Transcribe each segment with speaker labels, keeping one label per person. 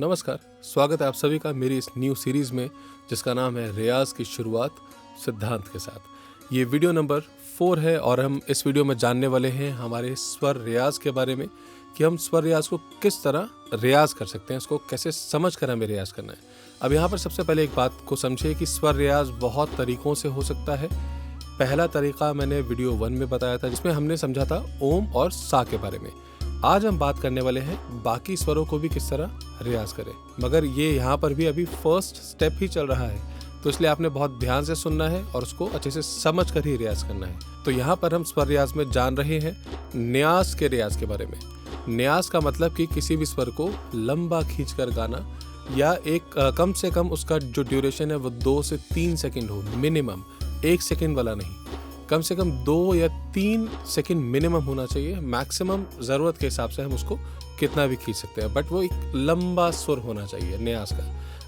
Speaker 1: नमस्कार, स्वागत है आप सभी का मेरी इस न्यू सीरीज़ में जिसका नाम है रियाज की शुरुआत सिद्धांत के साथ। ये वीडियो नंबर 4 है और हम इस वीडियो में जानने वाले हैं हमारे स्वर रियाज के बारे में कि हम स्वर रियाज को किस तरह रियाज कर सकते हैं, इसको कैसे समझ कर हमें रियाज करना है। अब यहाँ पर सबसे पहले एक बात को समझिए कि स्वर रियाज बहुत तरीक़ों से हो सकता है। पहला तरीका मैंने वीडियो 1 में बताया था जिसमें हमने समझा था ओम और सा के बारे में। आज हम बात करने वाले हैं बाकी स्वरों को भी किस तरह रियाज करें, मगर ये यहाँ पर भी अभी फर्स्ट स्टेप ही चल रहा है, तो इसलिए आपने बहुत ध्यान से सुनना है और उसको अच्छे से समझ कर ही रियाज करना है। तो यहाँ पर हम स्वर रियाज में जान रहे हैं न्यास के रियाज के बारे में। न्यास का मतलब कि किसी भी स्वर को लंबा खींच कर गाना या एक कम से कम उसका जो ड्यूरेशन है वो 2 से 3 सेकेंड हो, मिनिमम 1 सेकेंड वाला नहीं, कम से कम 2 या 3 सेकंड मिनिमम होना चाहिए। मैक्सिमम ज़रूरत के हिसाब से हम उसको कितना भी खींच सकते हैं, बट वो एक लंबा सुर होना चाहिए न्यास का।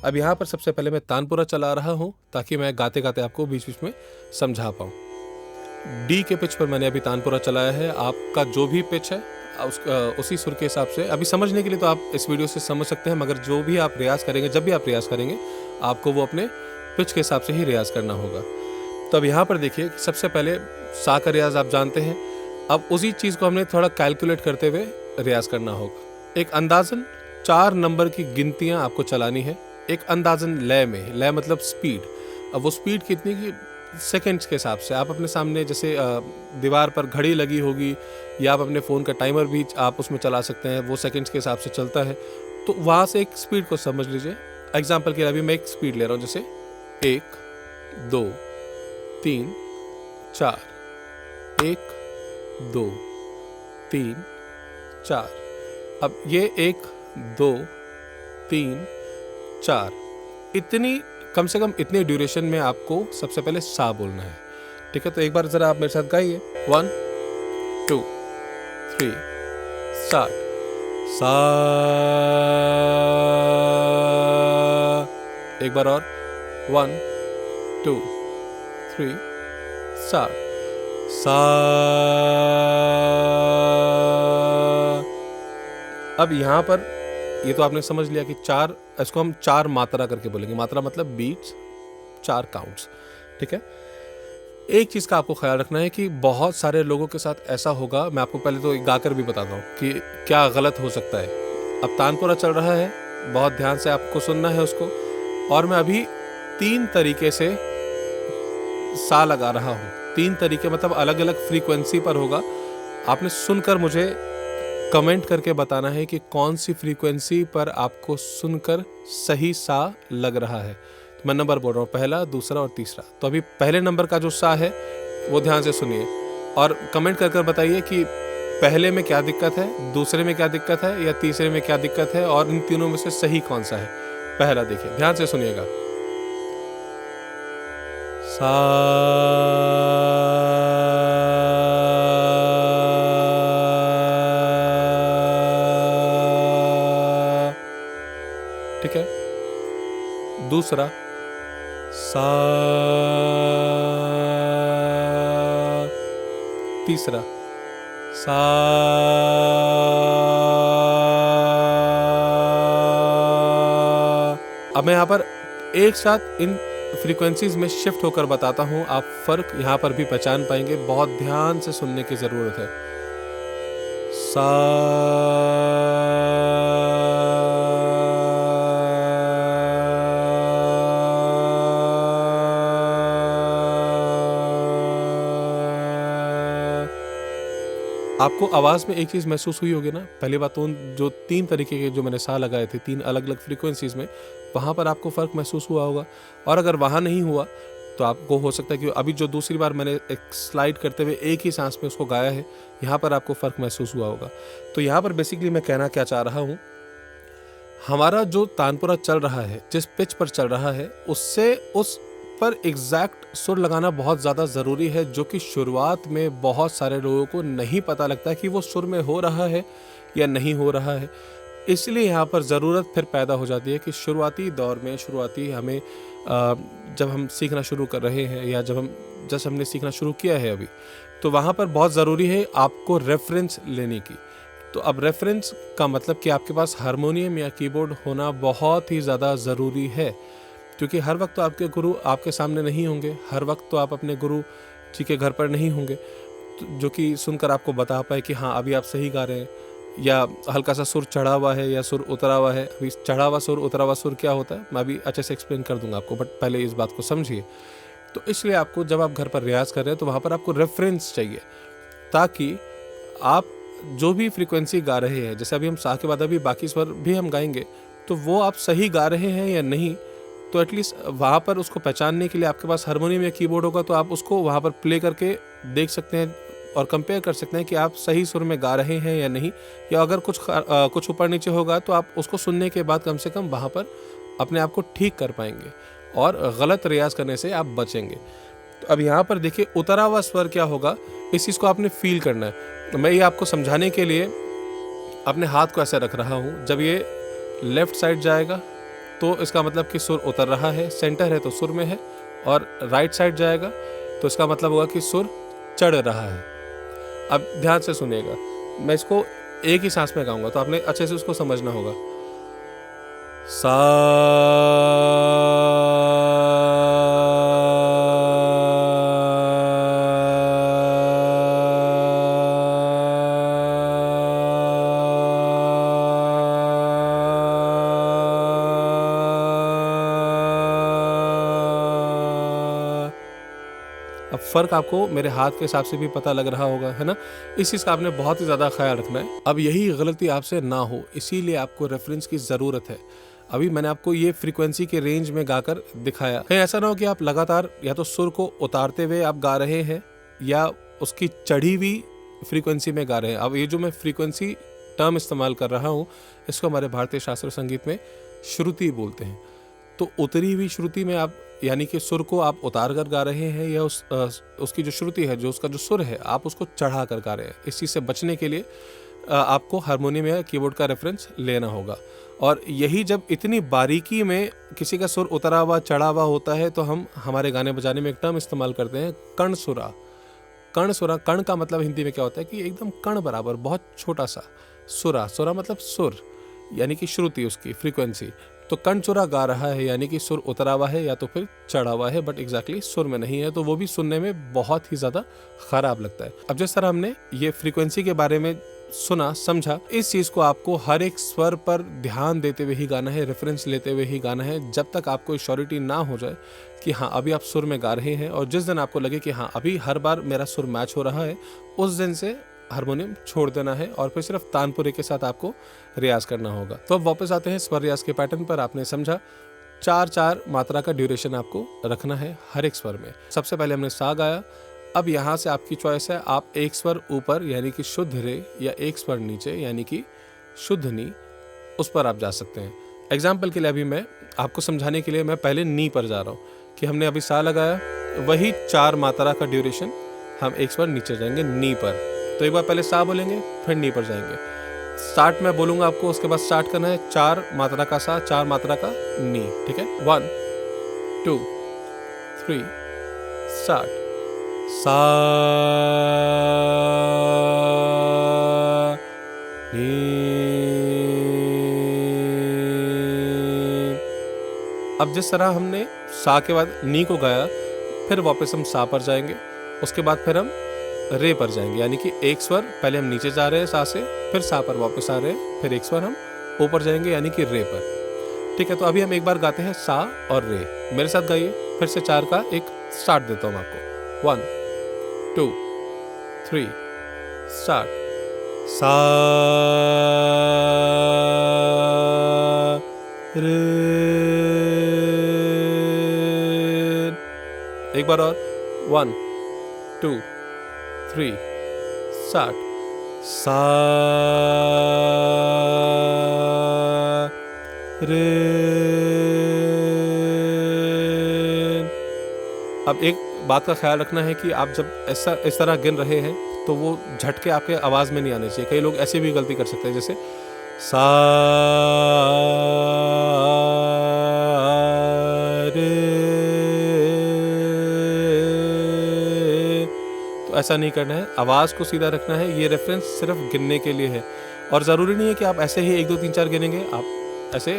Speaker 1: अब यहाँ पर सबसे पहले मैं तानपुरा चला रहा हूँ ताकि मैं गाते गाते आपको बीच बीच में समझा पाऊँ। डी के पिच पर मैंने अभी तानपुरा चलाया है। आपका जो भी पिच है उसी सुर के हिसाब से, अभी समझने के लिए तो आप इस वीडियो से समझ सकते हैं, मगर जो भी आप रियाज करेंगे, जब भी आप रियाज करेंगे आपको वो अपने पिच के हिसाब से ही रियाज करना होगा। तो अब यहाँ पर देखिए कि सबसे पहले सा का रियाज आप जानते हैं। अब उसी चीज़ को हमने थोड़ा कैलकुलेट करते हुए रियाज करना होगा। एक अंदाजन 4 नंबर की गिनतियाँ आपको चलानी है, एक अंदाजन लय में। लय मतलब स्पीड। अब वो स्पीड कितनी की सेकंड्स के हिसाब से आप अपने सामने जैसे दीवार पर घड़ी लगी होगी या आप अपने फ़ोन का टाइमर भी आप उसमें चला सकते हैं, वो सेकंड्स के हिसाब से चलता है। तो वहाँ से एक स्पीड को समझ लीजिए। एग्जाम्पल के लिए अभी मैं एक स्पीड ले रहा हूँ, जैसे 1 2 3 4, 1 2 3 4। अब ये 1 2 3 4 इतनी, कम से कम इतने ड्यूरेशन में आपको सबसे पहले सा बोलना है, ठीक है। तो एक बार जरा आप मेरे साथ गाइए। 1 2 3 स्टार्ट। सा। एक बार और। 1 2 3 स्टार्ट। सा। अब यहाँ पर ये तो आपने समझ लिया कि 4, इसको हम 4 मात्रा करके बोलेंगे। मात्रा मतलब बीट्स, 4 काउंट्स, ठीक है। एक चीज़ का आपको ख्याल रखना है कि बहुत सारे लोगों के साथ ऐसा होगा, मैं आपको पहले तो गाकर भी बताता हूँ कि क्या गलत हो सकता है। अब तानपुरा चल रहा है, बहुत ध्यान से आपको सुनना है उसको, और मैं अभी 3 तरीके से सा लगा रहा हूँ। 3 तरीके मतलब अलग अलग फ्रीक्वेंसी पर होगा। आपने सुनकर मुझे कमेंट करके बताना है कि कौन सी फ्रीक्वेंसी पर आपको सुनकर सही सा लग रहा है। तो मैं नंबर बोल रहा हूँ, पहला, दूसरा और तीसरा। तो अभी पहले नंबर का जो सा है वो ध्यान से सुनिए और कमेंट कर बताइए कि पहले में क्या दिक्कत है, दूसरे में क्या दिक्कत है या तीसरे में क्या दिक्कत है, और इन तीनों में से सही कौन सा है। पहला देखिए, ध्यान से सुनिएगा। सा। ठीक है। दूसरा सा। तीसरा सा। अब मैं यहाँ पर एक साथ इन फ्रीक्वेंसीज में शिफ्ट होकर बताता हूँ, आप फर्क यहाँ पर भी पहचान पाएंगे। बहुत ध्यान से सुनने की जरूरत है। सा। आपको आवाज़ में एक चीज़ महसूस हुई होगी ना। पहली बात तो जो 3 तरीके के जो मैंने सा लगाए थे, 3 अलग अलग फ्रीक्वेंसीज़ में, वहाँ पर आपको फ़र्क महसूस हुआ होगा। और अगर वहाँ नहीं हुआ तो आपको हो सकता है कि अभी जो दूसरी बार मैंने एक स्लाइड करते हुए एक ही सांस में उसको गाया है, यहाँ पर आपको फ़र्क महसूस हुआ होगा। तो यहाँ पर बेसिकली मैं कहना क्या चाह रहा हूँ, हमारा जो तानपुरा चल रहा है, जिस पिच पर चल रहा है, उससे उस पर एग्जैक्ट सुर लगाना बहुत ज़्यादा ज़रूरी है, जो कि शुरुआत में बहुत सारे लोगों को नहीं पता लगता कि वो सुर में हो रहा है या नहीं हो रहा है। इसलिए यहाँ पर ज़रूरत फिर पैदा हो जाती है कि शुरुआती दौर में, हमें जब हम सीखना शुरू कर रहे हैं या जब हमने सीखना शुरू किया है अभी, तो वहाँ पर बहुत ज़रूरी है आपको रेफरेंस लेने की। तो अब रेफरेंस का मतलब कि आपके पास हारमोनियम या कीबोर्ड होना बहुत ही ज़्यादा ज़रूरी है, क्योंकि हर वक्त तो आपके गुरु आपके सामने नहीं होंगे, हर वक्त तो आप अपने गुरु जी के घर पर नहीं होंगे जो कि सुनकर आपको बता पाए कि हाँ अभी आप सही गा रहे हैं, या हल्का सा सुर चढ़ा हुआ है या सुर उतरा हुआ है। अभी चढ़ा हुआ सुर उतरा हुआ सुर क्या होता है मैं अभी अच्छे से एक्सप्लेन कर दूंगा आपको, बट पहले इस बात को समझिए। तो इसलिए आपको जब आप घर पर रियाज़ कर रहे हैं तो वहाँ पर आपको रेफरेंस चाहिए, ताकि आप जो भी फ्रीक्वेंसी गा रहे हैं, जैसे अभी हम सा के बाद अभी बाकी स्वर भी हम गाएंगे, तो वो आप सही गा रहे हैं या नहीं, तो एटलीस्ट वहाँ पर उसको पहचानने के लिए आपके पास हारमोनियम या कीबोर्ड होगा, तो आप उसको वहाँ पर प्ले करके देख सकते हैं और कंपेयर कर सकते हैं कि आप सही सुर में गा रहे हैं या नहीं। या अगर कुछ ऊपर नीचे होगा तो आप उसको सुनने के बाद कम से कम वहाँ पर अपने आप को ठीक कर पाएंगे और गलत रियाज करने से आप बचेंगे। तो अब यहाँ पर देखिए उतरा हुआ स्वर क्या होगा, इस चीज़ को आपने फील करना है। तो मैं ये आपको समझाने के लिए अपने हाथ को ऐसे रख रहा हूँ। जब ये लेफ्ट साइड जाएगा तो इसका मतलब कि सुर उतर रहा है, सेंटर है तो सुर में है, और राइट साइड जाएगा तो इसका मतलब होगा कि सुर चढ़ रहा है। अब ध्यान से सुनिएगा, मैं इसको एक ही सांस में गाऊंगा तो आपने अच्छे से उसको समझना होगा। सा अब फ़र्क आपको मेरे हाथ के हिसाब से भी पता लग रहा होगा, है ना। इस चीज़ का आपने बहुत ही ज़्यादा ख्याल रखना है। अब यही गलती आपसे ना हो, इसीलिए आपको रेफरेंस की ज़रूरत है। अभी मैंने आपको ये फ्रीक्वेंसी के रेंज में गाकर दिखाया, कहीं ऐसा ना हो कि आप लगातार या तो सुर को उतारते हुए आप गा रहे हैं या उसकी चढ़ी हुई फ्रीक्वेंसी में गा रहे हैं। अब ये जो मैं फ्रीक्वेंसी टर्म इस्तेमाल कर रहा हूँ, इसको हमारे भारतीय शास्त्रीय संगीत में श्रुति बोलते हैं। तो उतरी हुई श्रुति में आप यानी कि सुर को आप उतार कर गा रहे हैं, या उसकी जो श्रुति है, जो उसका जो सुर है, आप उसको चढ़ा कर गा रहे हैं। इस चीज़ से बचने के लिए आपको हारमोनियम या कीबोर्ड का रेफरेंस लेना होगा। और यही जब इतनी बारीकी में किसी का सुर उतरा हुआ चढ़ा हुआ होता है, तो हम हमारे गाने बजाने में एक टर्म इस्तेमाल करते हैं, कण सुरा। कण सुरा, कण का मतलब हिंदी में क्या होता है कि एकदम कण बराबर, बहुत छोटा सा। सुरा, सुरा मतलब सुर, यानी कि श्रुति, उसकी फ्रीक्वेंसी। तो कण चुरा गा रहा है यानी कि सुर उतरा हुआ है या तो फिर चढ़ा हुआ है, बट एग्जैक्टली सुर में नहीं है, तो वो भी सुनने में बहुत ही ज़्यादा खराब लगता है। अब जिस तरह हमने ये फ्रीक्वेंसी के बारे में सुना, समझा, इस चीज़ को आपको हर एक स्वर पर ध्यान देते हुए ही गाना है, रेफरेंस लेते हुए ही गाना है, जब तक आपको श्योरिटी ना हो जाए कि हाँ अभी आप सुर में गा रहे हैं। और जिस दिन आपको लगे कि हाँ अभी हर बार मेरा सुर मैच हो रहा है, उस दिन से हारमोनियम छोड़ देना है और फिर सिर्फ तानपुरे के साथ आपको रियाज करना होगा। तो अब वापस आते हैं स्वर रियाज के पैटर्न पर। आपने समझा 4-4 मात्रा का ड्यूरेशन आपको रखना है हर एक स्वर में। सबसे पहले हमने सा गाया। अब यहाँ से आपकी चॉइस है, आप एक स्वर ऊपर यानी कि शुद्ध रे, या एक स्वर नीचे यानी कि शुद्ध नी, उस पर आप जा सकते हैं। एग्जाम्पल के लिए अभी मैं आपको समझाने के लिए मैं पहले नी पर जा रहा हूँ कि हमने अभी सा लगाया, वही 4 मात्रा का ड्यूरेशन हम एक स्वर नीचे जाएंगे नी पर। तो एक बार पहले सा बोलेंगे, फिर नी पर जाएंगे। स्टार्ट मैं बोलूंगा आपको, उसके बाद स्टार्ट करना है 4 मात्रा का सा, 4 मात्रा का नी, ठीक है। 1 2 3 स्टार्ट। सा नी। अब जिस तरह हमने सा के बाद नी को गाया, फिर वापस हम सा पर जाएंगे, उसके बाद फिर हम रे पर जाएंगे, यानी कि एक स्वर पहले हम नीचे जा रहे हैं सा से, फिर सा पर वापस आ रहे हैं, फिर एक स्वर हम ऊपर जाएंगे यानी कि रे पर, ठीक है। तो अभी हम एक बार गाते हैं सा और रे, मेरे साथ गाइए। फिर से 4 का एक स्टार्ट देता हूँ आपको। 1 2 3 स्टार्ट। सा रे। एक बार और। 1 2 3 स्टार्ट। सा रे। अब एक बात का ख्याल रखना है कि आप जब इस तरह गिन रहे हैं तो वो झटके आपके आवाज़ में नहीं आने चाहिए। कई लोग ऐसे भी गलती कर सकते हैं, जैसे सा रे, तो ऐसा नहीं करना है, आवाज़ को सीधा रखना है। ये रेफरेंस सिर्फ गिनने के लिए है। और ज़रूरी नहीं है कि आप ऐसे ही 1 2 3 4 गिनेंगे, आप ऐसे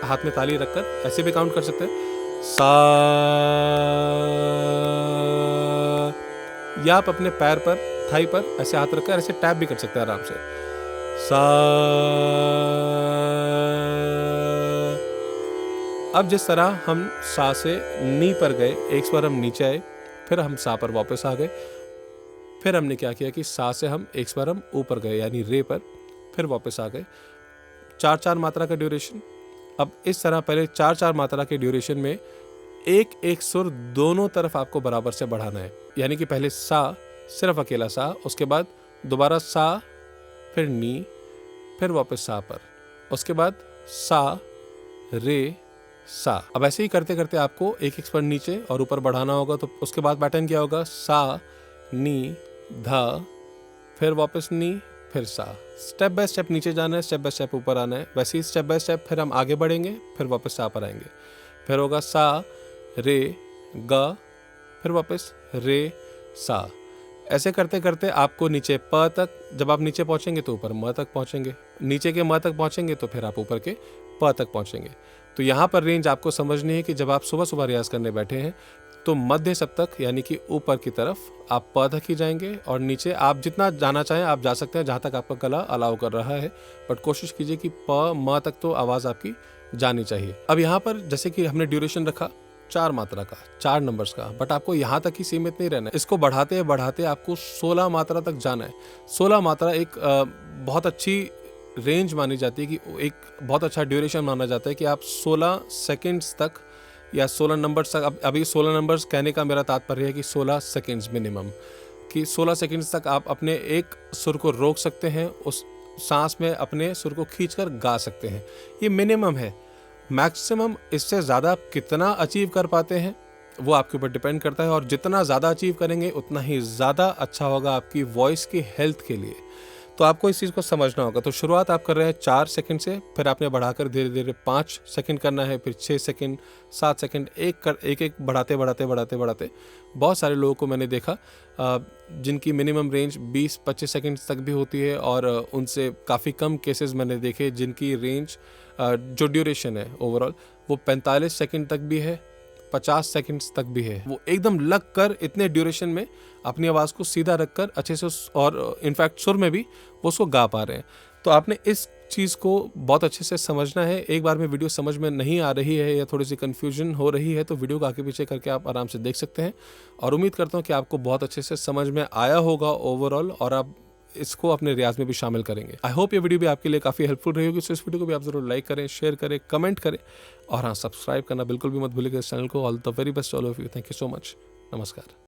Speaker 1: हाथ में ताली रखकर ऐसे भी काउंट कर सकते हैं। सा, या आप अपने पैर पर, थाई पर ऐसे हाथ रखकर ऐसे टैप भी कर सकते हैं आराम से। सा। अब जिस तरह हम सा से नी पर गए, एक बार हम नीचे आए, फिर हम सा पर वापस आ गए, फिर हमने क्या किया कि सा से हम एक बार हम ऊपर गए यानी रे पर, फिर वापस आ गए। 4-4 मात्रा का ड्यूरेशन। अब इस तरह पहले 4-4 मात्रा के ड्यूरेशन में एक एक सुर दोनों तरफ आपको बराबर से बढ़ाना है। यानी कि पहले सा, सिर्फ अकेला सा, उसके बाद दोबारा सा, फिर नी, फिर वापस सा पर, उसके बाद सा, रे, सा। अब ऐसे ही करते करते आपको एक एक स्वर नीचे और ऊपर बढ़ाना होगा। तो उसके बाद पैटर्न क्या होगा? सा, नी, धा, फिर वापस नी, फिर सा। स्टेप बाय स्टेप नीचे जाना है, स्टेप बाय स्टेप ऊपर आना है। वैसे ही स्टेप बाय स्टेप फिर हम आगे बढ़ेंगे, फिर वापस सा पर आएंगे। फिर होगा सा, रे, गा, फिर वापस रे, सा। ऐसे करते करते आपको नीचे प तक, जब आप नीचे पहुंचेंगे तो ऊपर म तक पहुंचेंगे, नीचे के म तक पहुंचेंगे तो फिर आप ऊपर के प तक पहुंचेंगे। तो यहाँ पर रेंज आपको समझनी है कि जब आप सुबह सुबह रियाज करने बैठे हैं तो मध्य सप्तक यानी कि ऊपर की तरफ आप प तक ही जाएंगे, और नीचे आप जितना जाना चाहें आप जा सकते हैं जहाँ तक आपका गला अलाउ कर रहा है, बट कोशिश कीजिए कि प म तक तो आवाज़ आपकी जानी चाहिए। अब यहाँ पर जैसे कि हमने ड्यूरेशन रखा 4 मात्रा का, 4 नंबर्स का, बट आपको यहाँ तक ही सीमित नहीं रहना है। इसको बढ़ाते बढ़ाते आपको 16 मात्रा तक जाना है। 16 मात्रा एक बहुत अच्छी रेंज मानी जाती है, कि एक बहुत अच्छा ड्यूरेशन माना जाता है कि आप 16 सेकंड्स तक या 16 नंबर्स तक, अभी 16 नंबर्स कहने का मेरा तात्पर्य है कि 16 सेकंड्स मिनिमम, कि 16 सेकंड्स तक आप अपने एक सुर को रोक सकते हैं, उस सांस में अपने सुर को खींचकर गा सकते हैं। ये मिनिमम है। मैक्सिमम इससे ज़्यादा आप कितना अचीव कर पाते हैं वो आपके ऊपर डिपेंड करता है, और जितना ज़्यादा अचीव करेंगे उतना ही ज़्यादा अच्छा होगा आपकी वॉइस की हेल्थ के लिए। तो आपको इस चीज़ को समझना होगा। तो शुरुआत आप कर रहे हैं 4 सेकंड से, फिर आपने बढ़ाकर धीरे धीरे 5 सेकंड करना है, फिर 6 सेकंड, 7 सेकंड, एक बढ़ाते बढ़ाते बढ़ाते बढ़ाते बहुत सारे लोगों को मैंने देखा जिनकी मिनिमम रेंज 20-25 सेकंड तक भी होती है, और उनसे काफ़ी कम केसेस मैंने देखे जिनकी रेंज जो ड्यूरेशन है ओवरऑल वो 45 सेकंड तक भी है, 50 सेकंड्स तक भी है। वो एकदम लग कर इतने ड्यूरेशन में अपनी आवाज़ को सीधा रखकर अच्छे से, और इनफैक्ट सुर में भी वो उसको गा पा रहे हैं। तो आपने इस चीज़ को बहुत अच्छे से समझना है। एक बार में वीडियो समझ में नहीं आ रही है या थोड़ी सी कन्फ्यूजन हो रही है तो वीडियो को आगे पीछे करके आप आराम से देख सकते हैं, और उम्मीद करता हूँ कि आपको बहुत अच्छे से समझ में आया होगा ओवरऑल, और आप इसको अपने रियाज में भी शामिल करेंगे। आई होप ये वीडियो भी आपके लिए काफ़ी हेल्पफुल रही होगी। सो इस वीडियो को भी आप जरूर लाइक करें, शेयर करें, कमेंट करें, और हाँ, सब्सक्राइब करना बिल्कुल भी मत भूलिएगा इस चैनल को। All the very best all of you. Thank you so much. नमस्कार।